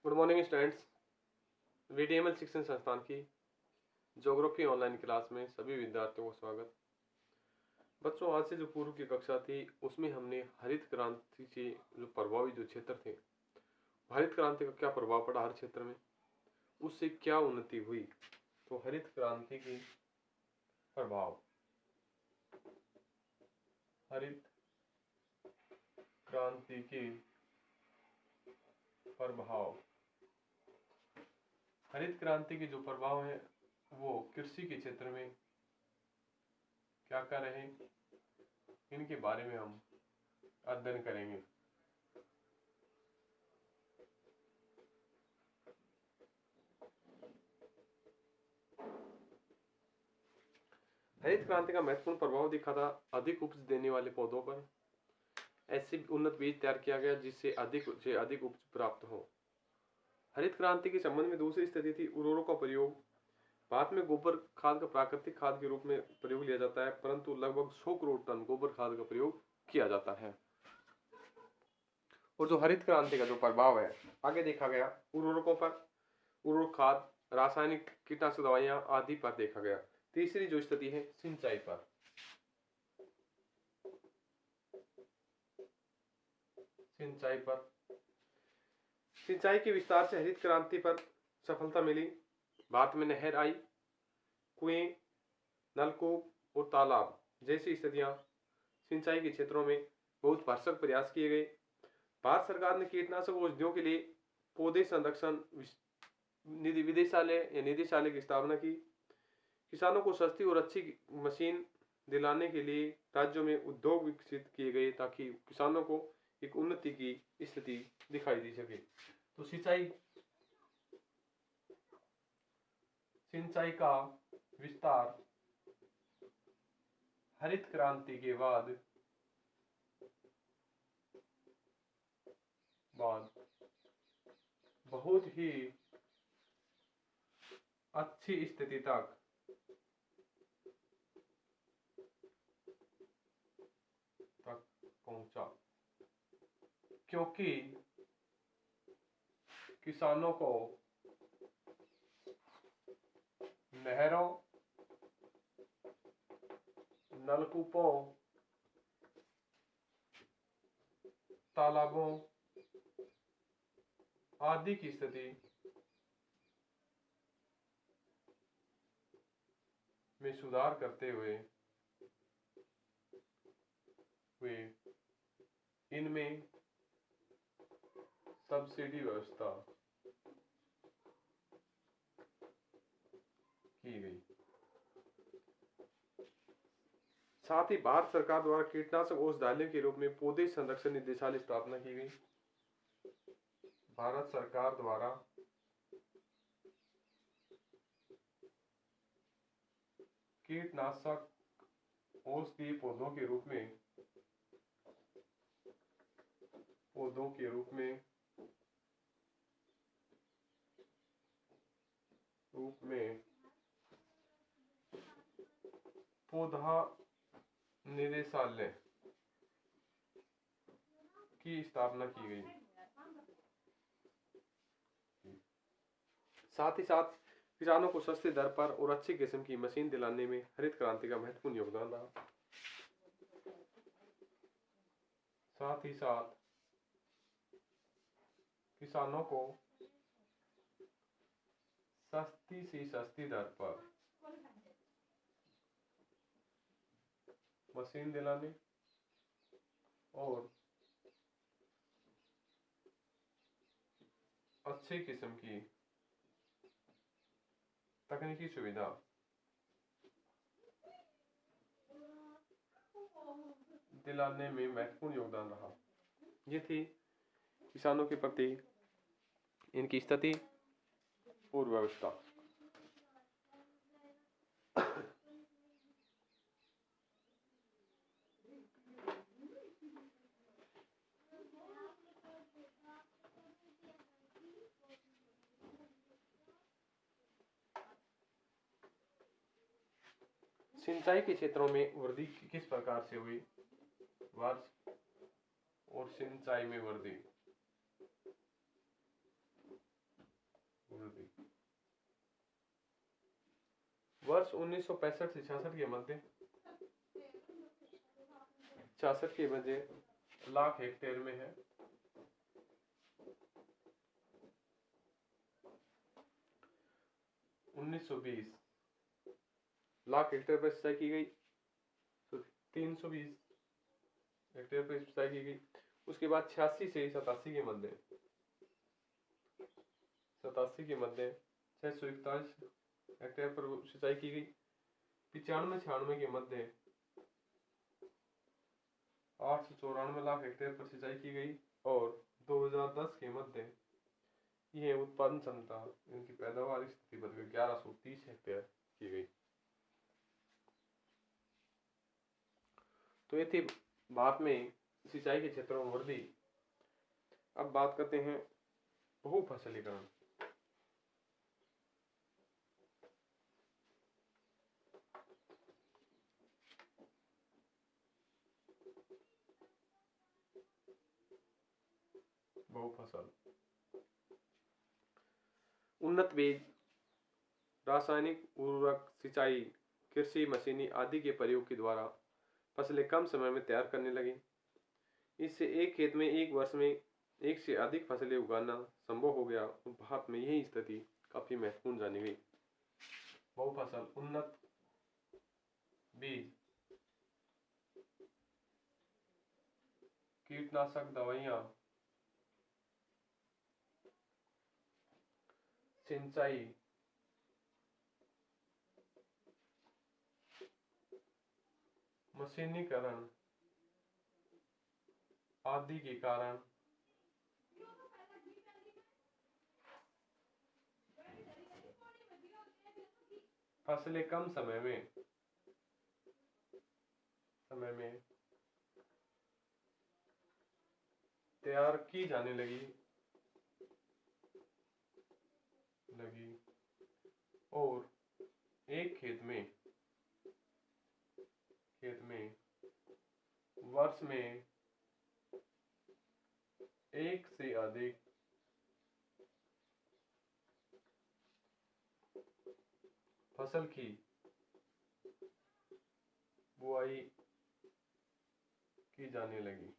Good morning students. VTML शिक्षण संस्थान की ज्योग्राफी ऑनलाइन क्लास में सभी विद्यार्थियों को स्वागत। बच्चों, आज से जो पूर्व की कक्षा थी उसमें हमने हरित क्रांति के जो प्रभावी जो क्षेत्र थे, हरित क्रांति का क्या प्रभाव पड़ा हर क्षेत्र में, उससे क्या उन्नति हुई। तो हरित क्रांति के प्रभाव, हरित क्रांति के प्रभाव, हरित क्रांति के जो प्रभाव हैं वो कृषि के क्षेत्र में क्या क्या रहे, इनके बारे में हम अध्ययन करेंगे। हरित क्रांति का महत्वपूर्ण प्रभाव दिखा था अधिक उपज देने वाले पौधों पर। ऐसे उन्नत बीज तैयार किया गया जिससे अधिक से अधिक उपज प्राप्त हो। हरित क्रांति के संबंध में दूसरी स्थिति थी उर्वरकों का प्रयोग। भारत में गोबर खाद का प्राकृतिक खाद के रूप में प्रयोग लिया जाता है, परंतु लगभग 100 करोड़ टन गोबर खाद का प्रयोग किया जाता है। और जो हरित क्रांति का जो प्रभाव है आगे देखा गया उर्वरकों पर, उर्वरक खाद, रासायनिक कीटनाशक दवाइयां आदि पर देखा गया। तीसरी जो स्थिति है सिंचाई पर। सिंचाई पर, सिंचाई के विस्तार से हरित क्रांति पर सफलता मिली। भारत में नहर आई, कुएं, नलकूप और तालाब जैसी स्थितियां सिंचाई के क्षेत्रों में बहुत भरसक प्रयास किए गए। भारत सरकार ने कीटनाशक औषधियों के लिए पौधे संरक्षण निदेशालय की स्थापना की। किसानों को सस्ती और अच्छी मशीन दिलाने के लिए राज्यों में उद्योग विकसित किए गए ताकि किसानों को एक उन्नति की स्थिति दिखाई दे सके। तो सिंचाई का विस्तार हरित क्रांति के बाद बहुत ही अच्छी स्थिति तक पहुंचा, क्योंकि किसानों को नहरों, नलकूपों, तालाबों आदि की स्थिति में सुधार करते हुए वे इनमें सब्सिडी व्यवस्था की गई। साथ ही भारत सरकार द्वारा कीटनाशक औषधालय के रूप में पौधे संरक्षण निदेशालय स्थापना की गई। भारत सरकार द्वारा कीटनाशक औषधि पौधों के रूप में पौधा निदेशालय की स्थापना की गई। साथ ही साथ किसानों को सस्ते दर पर और अच्छी किस्म की मशीन दिलाने में हरित क्रांति का महत्वपूर्ण योगदान रहा। साथ ही साथ किसानों को सस्ती से सस्ती दर पर मशीन दिलाने और अच्छी किस्म की तकनीकी सुविधा दिलाने में महत्वपूर्ण योगदान रहा। ये थी किसानों के प्रति इनकी स्थिति और व्यवस्था। सिंचाई के क्षेत्रों में वृद्धि किस प्रकार से हुई, वर्ष और सिंचाई में वृद्धि। वृद्धि। वर्ष 1965 से 66 के मध्य 66 के मध्य लाख हेक्टेयर में है। 1920 लाख हेक्टेयर पर सिंचाई की गई, तो 320 हेक्टेयर पर सिंचाई की गई। उसके बाद 86 से 87 के मध्य 641 हेक्टेयर पर सिंचाई की गई। 95-96 के मध्य 894 लाख हेक्टेयर पर सिंचाई की गई। और 2010 के मध्य यह उत्पादन क्षमता, इनकी पैदावार स्थिति बढ़ गई, 1130 हेक्टेयर की गई। तो ये थी भारत में सिंचाई के क्षेत्रों में वृद्धि। अब बात करते हैं बहुफसलीकरण। बहुफसल, उन्नत बीज, रासायनिक उर्वरक, सिंचाई, कृषि मशीनी आदि के प्रयोग के द्वारा फसलें कम समय में तैयार करने लगी। इससे एक खेत में एक वर्ष में एक से अधिक फसलें उगाना संभव हो गया। भारत में यही स्थिति काफी महत्वपूर्ण जानी गई। बहुफसल, उन्नत बीज, कीटनाशक दवाइयाँ, सिंचाई, मशीनीकरण आदि के कारण फसलें कम समय में तैयार की जाने लगी और एक खेत में वर्ष में एक से अधिक फसल की बुआई की जाने लगी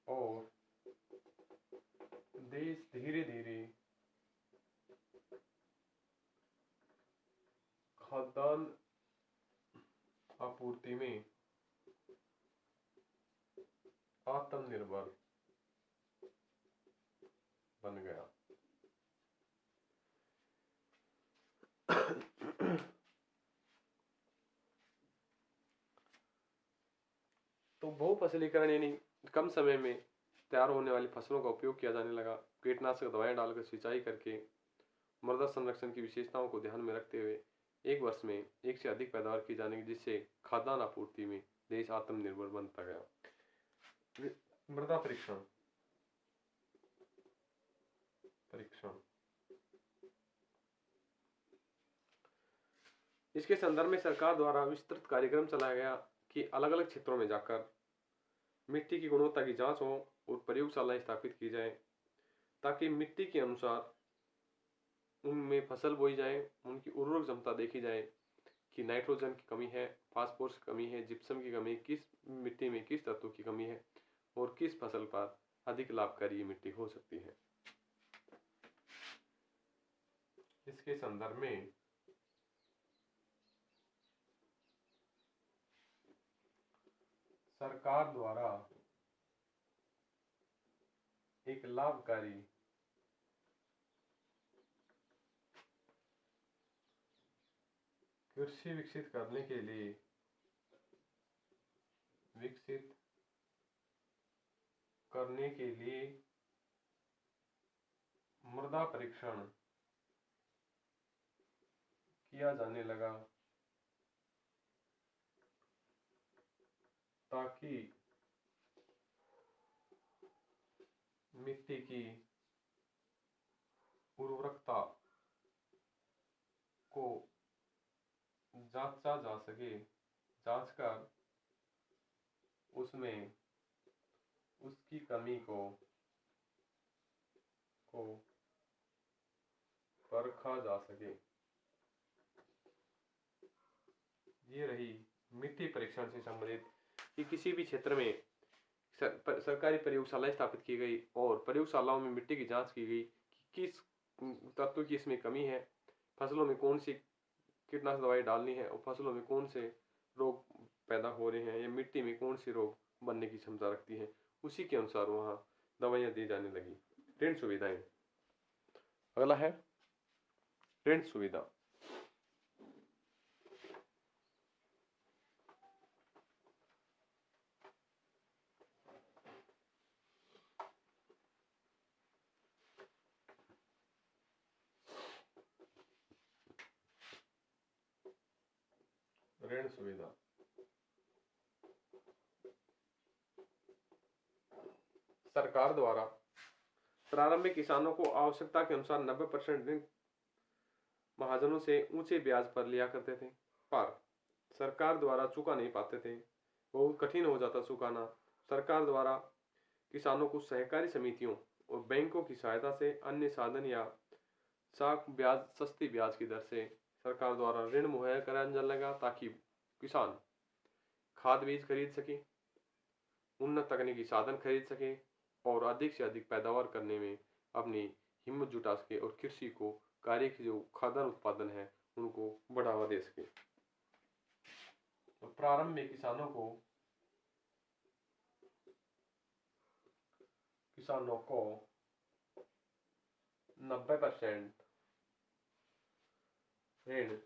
और देश धीरे धीरे खाद्यान्न आपूर्ति में आत्मनिर्भर बन गया। तो बहुफसलीकरण यानी कम समय में तैयार होने वाली फसलों का उपयोग किया जाने लगा। कीटनाशक दवाएं डालकर सिंचाई करके मृदा संरक्षण की विशेषताओं को ध्यान में रखते हुए एक वर्ष में एक से अधिक पैदावार की जाने की, जिससे खाद्यान्न आपूर्ति में देश आत्मनिर्भर बनता गया। मृदा परीक्षण इसके संदर्भ में सरकार द्वारा विस्तृत कार्यक्रम चलाया गया कि अलग अलग क्षेत्रों में जाकर मिट्टी की गुणवत्ता की जांच हो और प्रयोगशालाएं स्थापित की जाए, ताकि मिट्टी के अनुसार उनमें फसल बोई जाए, उनकी उर्वरक क्षमता देखी जाए कि नाइट्रोजन की कमी है, फास्फोरस की कमी है, जिप्सम की कमी, किस मिट्टी में किस तत्व की कमी है और किस फसल पर अधिक लाभकारी मिट्टी हो सकती है। इसके संदर्भ में सरकार द्वारा एक लाभकारी कृषि विकसित करने के लिए मृदा परीक्षण किया जाने लगा, ताकि मिट्टी की उर्वरकता को जांचा जा सके, जांच कर उसमें उसकी कमी को परखा जा सके। ये रही मिट्टी परीक्षण से संबंधित कि किसी भी क्षेत्र में सरकारी प्रयोगशालाएं स्थापित की गई और प्रयोगशालाओं में मिट्टी की जांच की गई कि किस तत्व की इसमें कमी है, फसलों में कौन सी कीटनाशक दवाई डालनी है और फसलों में कौन से रोग पैदा हो रहे हैं या मिट्टी में कौन सी रोग बनने की क्षमता रखती है, उसी के अनुसार वहाँ दवाइयाँ दी जाने लगी। ऋण सुविधाएं, अगला है ऋण सुविधा। ऋण सुविधा सरकार द्वारा प्रारंभिक किसानों को आवश्यकता के अनुसार 90% ऋण महाजनों से ऊंचे ब्याज पर लिया करते थे, पर सरकार द्वारा चुका नहीं पाते थे, बहुत कठिन हो जाता चुकाना। सरकार द्वारा किसानों को सहकारी समितियों और बैंकों की सहायता से अन्य साधन या साख ब्याज सस्ती ब्याज की दर से सरकार द्वारा ऋण मुहैया कराया जाने लगा, ताकि किसान खाद बीज खरीद सके, उन्नत तकनीकी साधन खरीद सके और अधिक से अधिक पैदावार करने में अपनी हिम्मत जुटा सके और कृषि को कार्य के जो खाद्यान्न उत्पादन है उनको बढ़ावा दे सके। तो प्रारंभ में किसानों को 90% ऋण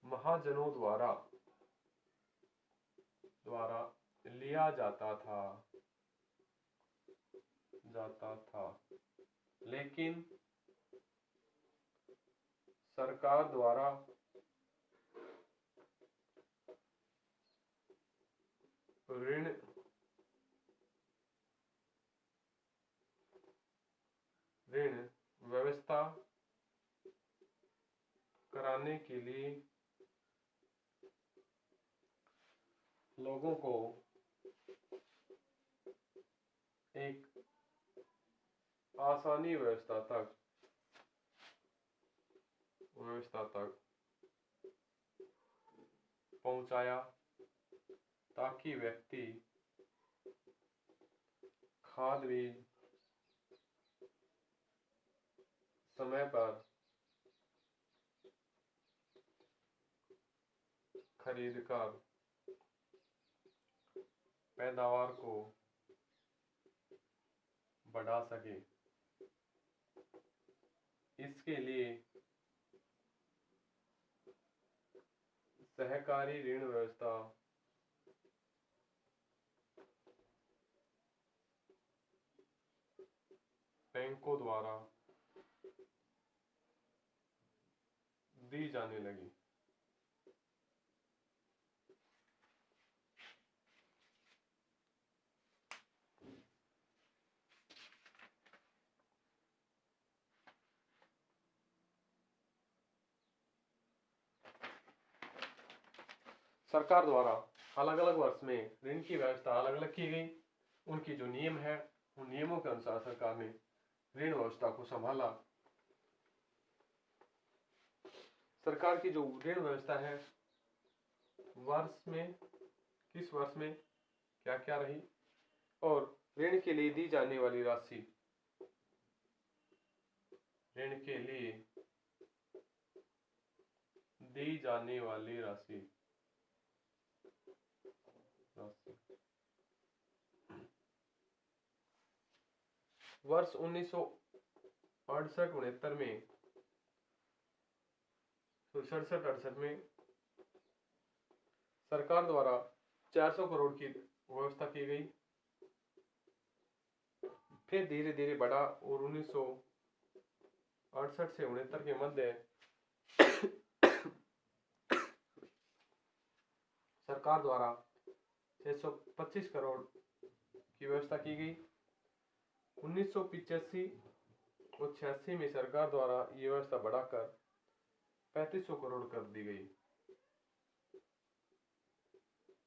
महाजनों द्वारा लिया जाता था, लेकिन सरकार द्वारा ऋण व्यवस्था कराने के लिए लोगों को एक आसानी व्यवस्था तक पहुंचाया, ताकि व्यक्ति खाद बीज समय पर खरीदकर पैदावार को बढ़ा सके। इसके लिए सहकारी ऋण व्यवस्था बैंकों द्वारा दी जाने लगी। सरकार द्वारा अलग अलग वर्ष में ऋण की व्यवस्था अलग अलग की गई। उनकी जो नियम है उन नियमों के अनुसार सरकार ने ऋण व्यवस्था को संभाला। सरकार की जो ऋण व्यवस्था है किस वर्ष में क्या क्या रही और ऋण के लिए दी जाने वाली राशि वर्ष 1968-69 में 67-68 में सरकार द्वारा 400 करोड़ की व्यवस्था की गई। फिर धीरे धीरे बढ़ा और 1968 से 69 के मध्य सरकार द्वारा 625 करोड़ की व्यवस्था की गई। 1985 और 86 में सरकार द्वारा ये व्यवस्था बढ़ाकर 3500 करोड़ कर दी गई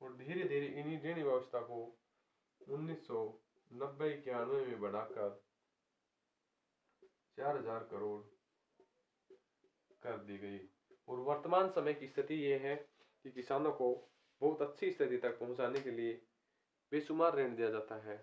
और धीरे धीरे इन्हीं ऋण व्यवस्था को 1990-91 में बढ़ाकर 4,000 करोड़ कर दी गई। और वर्तमान समय की स्थिति ये है कि किसानों को बहुत अच्छी स्थिति तक पहुंचाने के लिए बेशुमार ऋण दिया जाता है।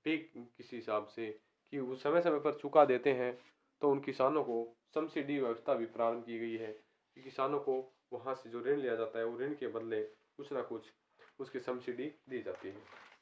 वे किसी हिसाब से कि वो समय समय पर चुका देते हैं, तो उन किसानों को सब्सिडी व्यवस्था भी प्रारंभ की गई है कि किसानों को वहाँ से जो ऋण लिया जाता है वो ऋण के बदले कुछ ना कुछ उसकी सब्सिडी दी जाती है।